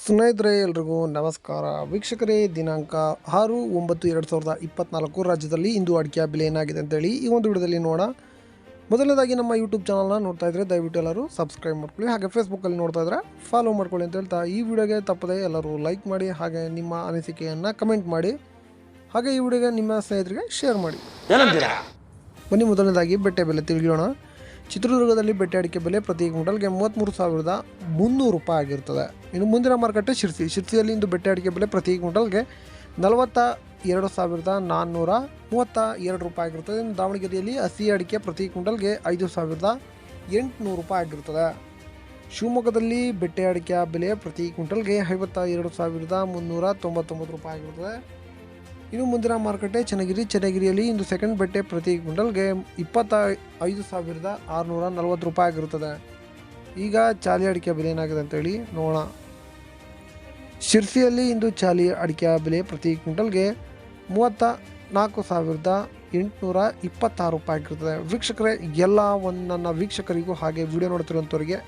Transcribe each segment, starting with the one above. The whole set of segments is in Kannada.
ಸ್ನೇಹಿತರೆ ಎಲ್ರಿಗೂ ನಮಸ್ಕಾರ ವೀಕ್ಷಕರೇ. ದಿನಾಂಕ 6/9/2024 ರಾಜ್ಯದಲ್ಲಿ ಇಂದು ಅಡಿಕೆ ಬೆಲೆ ಏನಾಗಿದೆ ಅಂತೇಳಿ ಈ ಒಂದು ವಿಡಿಯೋದಲ್ಲಿ ನೋಡೋಣ. ಮೊದಲನೇದಾಗಿ ನಮ್ಮ ಯೂಟ್ಯೂಬ್ ಚಾನಲ್ನ ನೋಡ್ತಾ ಇದ್ರೆ ದಯವಿಟ್ಟು ಎಲ್ಲರೂ ಸಬ್ಸ್ಕ್ರೈಬ್ ಮಾಡ್ಕೊಳ್ಳಿ, ಹಾಗೆ ಫೇಸ್ಬುಕ್ಕಲ್ಲಿ ನೋಡ್ತಾ ಇದ್ರೆ ಫಾಲೋ ಮಾಡ್ಕೊಳ್ಳಿ ಅಂತ ಹೇಳ್ತಾ ಈ ವಿಡಿಯೋಗೆ ತಪ್ಪದೆ ಎಲ್ಲರೂ ಲೈಕ್ ಮಾಡಿ, ಹಾಗೆ ನಿಮ್ಮ ಅನಿಸಿಕೆಯನ್ನು ಕಮೆಂಟ್ ಮಾಡಿ, ಹಾಗೆ ಈ ವಿಡಿಯೋಗೆ ನಿಮ್ಮ ಸ್ನೇಹಿತರಿಗೆ ಶೇರ್ ಮಾಡಿ. ಬನ್ನಿ ಮೊದಲನೇದಾಗಿ ಬೆಟ್ಟೆ ಬೆಲೆ ತಿಳಿಯೋಣ. ಚಿತ್ರದುರ್ಗದಲ್ಲಿ ಬೆಟ್ಟೆ ಅಡಿಕೆ ಬೆಲೆ ಪ್ರತಿ ಕ್ವಿಂಟಲ್ಗೆ 33,300 ರೂಪಾಯಿ ಆಗಿರ್ತದೆ. ಇನ್ನು ಮುಂದಿನ ಮಾರುಕಟ್ಟೆ ಶಿರ್ಸಿಯಲ್ಲಿ ಇಂದು ಬೆಟ್ಟೆ ಅಡಿಕೆ ಬೆಲೆ ಪ್ರತಿ ಕ್ವಿಂಟಲ್ಗೆ 42,432 ರೂಪಾಯಿ ಆಗಿರ್ತದೆ. ಇನ್ನು ದಾವಣಗೆರೆಯಲ್ಲಿ ಹಸಿ ಅಡಿಕೆ ಪ್ರತಿ ಕ್ವಿಂಟಲ್ಗೆ 5,800 ರೂಪಾಯಿ ಆಗಿರ್ತದೆ. ಶಿವಮೊಗ್ಗದಲ್ಲಿ ಬೆಟ್ಟೆ ಅಡಿಕೆ ಬೆಲೆ ಪ್ರತಿ ಕ್ವಿಂಟಲ್ಗೆ 52,399 ರೂಪಾಯಿ ಆಗಿರ್ತದೆ. ಇನ್ನು ಮುಂದಿನ ಮಾರುಕಟ್ಟೆ ಚನ್ನಗಿರಿಯಲ್ಲಿ ಇಂದು ಸೆಕೆಂಡ್ ಬೆಟ್ಟೆ ಪ್ರತಿ ಕ್ವಿಂಟಲ್ಗೆ 25,640 ರೂಪಾಯಿ ಆಗಿರುತ್ತದೆ. ಈಗ ಚಾಲಿ ಅಡಿಕೆ ಬೆಲೆ ಏನಾಗಿದೆ ಅಂತೇಳಿ ನೋಡೋಣ. ಶಿರ್ಸಿಯಲ್ಲಿ ಇಂದು ಚಾಲಿ ಅಡಿಕೆ ಬೆಲೆ ಪ್ರತಿ ಕ್ವಿಂಟಲ್ಗೆ 34,826 ರೂಪಾಯಿ ಆಗಿರ್ತದೆ. ವೀಕ್ಷಕರೇ, ಎಲ್ಲ ನನ್ನ ವೀಕ್ಷಕರಿಗೂ ಹಾಗೆ ವಿಡಿಯೋ ನೋಡ್ತಿರುವಂಥವರಿಗೆ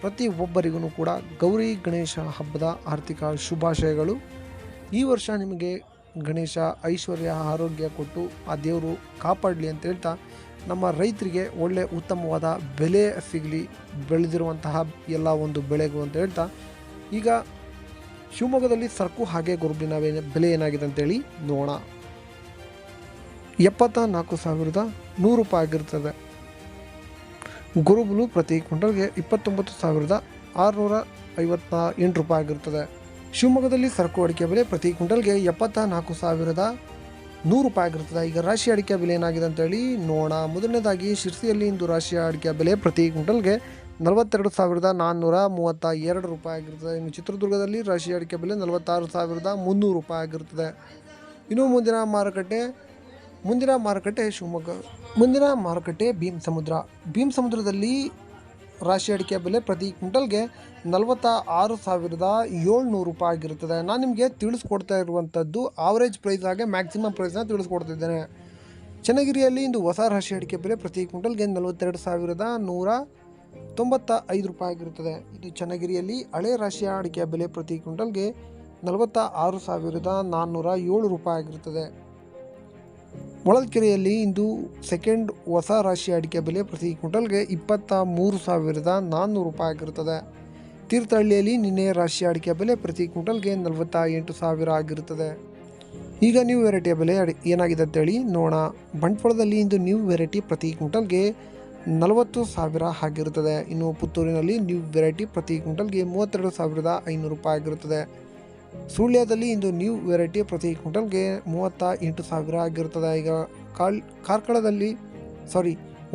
ಪ್ರತಿ ಒಬ್ಬರಿಗೂ ಕೂಡ ಗೌರಿ ಗಣೇಶ ಹಬ್ಬದ ಆರ್ಥಿಕ ಶುಭಾಶಯಗಳು. ಈ ವರ್ಷ ನಿಮಗೆ ಗಣೇಶ ಐಶ್ವರ್ಯ ಆರೋಗ್ಯ ಕೊಟ್ಟು ಆ ದೇವರು ಕಾಪಾಡಲಿ ಅಂತ ಹೇಳ್ತಾ ನಮ್ಮ ರೈತರಿಗೆ ಒಳ್ಳೆ ಉತ್ತಮವಾದ ಬೆಲೆ ಸಿಗಲಿ, ಬೆಳೆದಿರುವಂತಹ ಎಲ್ಲ ಒಂದು ಬೆಳೆಗೂ ಅಂತ ಹೇಳ್ತಾ ಈಗ ಶಿವಮೊಗ್ಗದಲ್ಲಿ ಸರಕು ಹಾಗೆ ಗುರುಬಿನ ಬೆಲೆ ಏನಾಗಿದೆ ಅಂತೇಳಿ ನೋಡೋಣ. 74,100 ರೂಪಾಯಿ ಆಗಿರ್ತದೆ. ಗುರುಬುಲು ಪ್ರತಿ ಕ್ವಿಂಟಲ್ಗೆ 29,658 ರೂಪಾಯಿ ಆಗಿರ್ತದೆ. ಶಿವಮೊಗ್ಗದಲ್ಲಿ ಸರಕು ಅಡಿಕೆ ಬೆಲೆ ಪ್ರತಿ ಕ್ವಿಂಟಲ್ಗೆ 74,100 ರೂಪಾಯಿ ಆಗಿರ್ತದೆ. ಈಗ ರಾಶಿ ಅಡಿಕೆ ಬೆಲೆ ಏನಾಗಿದೆ ಅಂತೇಳಿ ನೋಡೋಣ. ಮೊದಲನೇದಾಗಿ ಶಿರ್ಸಿಯಲ್ಲಿ ಇಂದು ರಾಶಿ ಅಡಿಕೆ ಬೆಲೆ ಪ್ರತಿ ಕ್ವಿಂಟಲ್ಗೆ 42,432 ರೂಪಾಯಿ ಆಗಿರ್ತದೆ. ಇನ್ನು ಚಿತ್ರದುರ್ಗದಲ್ಲಿ ರಾಶಿ ಅಡಿಕೆ ಬೆಲೆ 46,300 ರೂಪಾಯಿ ಆಗಿರ್ತದೆ. ಇನ್ನು ಮುಂದಿನ ಮಾರುಕಟ್ಟೆ ಶಿವಮೊಗ್ಗ. ಮುಂದಿನ ಮಾರುಕಟ್ಟೆ ಭೀಮಸಮುದ್ರದಲ್ಲಿ ರಾಶಿ ಅಡಿಕೆ ಬೆಲೆ ಪ್ರತಿ ಕ್ವಿಂಟಲ್ಗೆ 46,700 ರೂಪಾಯಿ ಆಗಿರುತ್ತದೆ. ನಾನು ನಿಮಗೆ ತಿಳಿಸ್ಕೊಡ್ತಾ ಇರುವಂಥದ್ದು ಆವರೇಜ್ ಪ್ರೈಸ್ ಹಾಗೆ ಮ್ಯಾಕ್ಸಿಮಮ್ ಪ್ರೈಸ್ನ ತಿಳಿಸ್ಕೊಡ್ತಿದ್ದೇನೆ. ಚನ್ನಗಿರಿಯಲ್ಲಿ ಇಂದು ಹೊಸ ರಾಶಿ ಅಡಿಕೆ ಬೆಲೆ ಪ್ರತಿ ಕ್ವಿಂಟಲ್ಗೆ 42,195 ರೂಪಾಯಿ ಆಗಿರುತ್ತದೆ. ಇದು ಚನ್ನಗಿರಿಯಲ್ಲಿ ಹಳೆ ರಾಶಿಯ ಅಡಿಕೆ ಬೆಲೆ ಪ್ರತಿ ಕ್ವಿಂಟಲ್ಗೆ 46,407 ರೂಪಾಯಿ ಆಗಿರುತ್ತದೆ. ಹೊಳಲ್ಕೆರೆಯಲ್ಲಿ ಇಂದು ಸೆಕೆಂಡ್ ಹೊಸ ರಾಶಿ ಅಡಿಕೆ ಬೆಲೆ ಪ್ರತಿ ಕ್ವಿಂಟಲ್ಗೆ 23,400 ರೂಪಾಯಿ ಆಗಿರುತ್ತದೆ. ತೀರ್ಥಹಳ್ಳಿಯಲ್ಲಿ ನಿನ್ನೆ ರಾಶಿ ಅಡಿಕೆ ಬೆಲೆ ಪ್ರತಿ ಕ್ವಿಂಟಲ್ಗೆ 48,000 ಆಗಿರುತ್ತದೆ. ಈಗ ನ್ಯೂ ವೆರೈಟಿಯ ಬೆಲೆ ಏನಾಗಿದೆ ಅಂತೇಳಿ ನೋಡೋಣ. ಬಂಟ್ವಾಳದಲ್ಲಿ ಇಂದು ನ್ಯೂ ವೆರೈಟಿ ಪ್ರತಿ ಕ್ವಿಂಟಲ್ಗೆ 40,000 ಆಗಿರುತ್ತದೆ. ಇನ್ನು ಪುತ್ತೂರಿನಲ್ಲಿ ನ್ಯೂ ವೆರೈಟಿ ಪ್ರತಿ ಕ್ವಿಂಟಲ್ಗೆ 32,500 ರೂಪಾಯಿ ಆಗಿರುತ್ತದೆ. ಸುಳ್ಯದಲ್ಲಿ ಇಂದು ನ್ಯೂ ವೆರೈಟಿ ಪ್ರತಿ ಕ್ವಿಂಟಲ್ಗೆ 38,000 ಆಗಿರುತ್ತದೆ. ಈಗ ಕಾರ್ಕಳದಲ್ಲಿ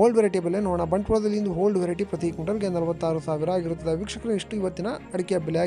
ಓಲ್ಡ್ ವೆರೈಟಿ ಬೆಲೆ ನೋಡೋಣ. ಬಂಟ್ವಾಳದಲ್ಲಿ ಇಂದು ಓಲ್ಡ್ ವೆರೈಟಿ ಪ್ರತಿ ಕ್ವಿಂಟಲ್ಗೆ 46,000 ಆಗಿರುತ್ತದೆ. ವೀಕ್ಷಕರು, ಎಷ್ಟು ಇವತ್ತಿನ ಅಡಿಕೆ ಬೆಲೆ.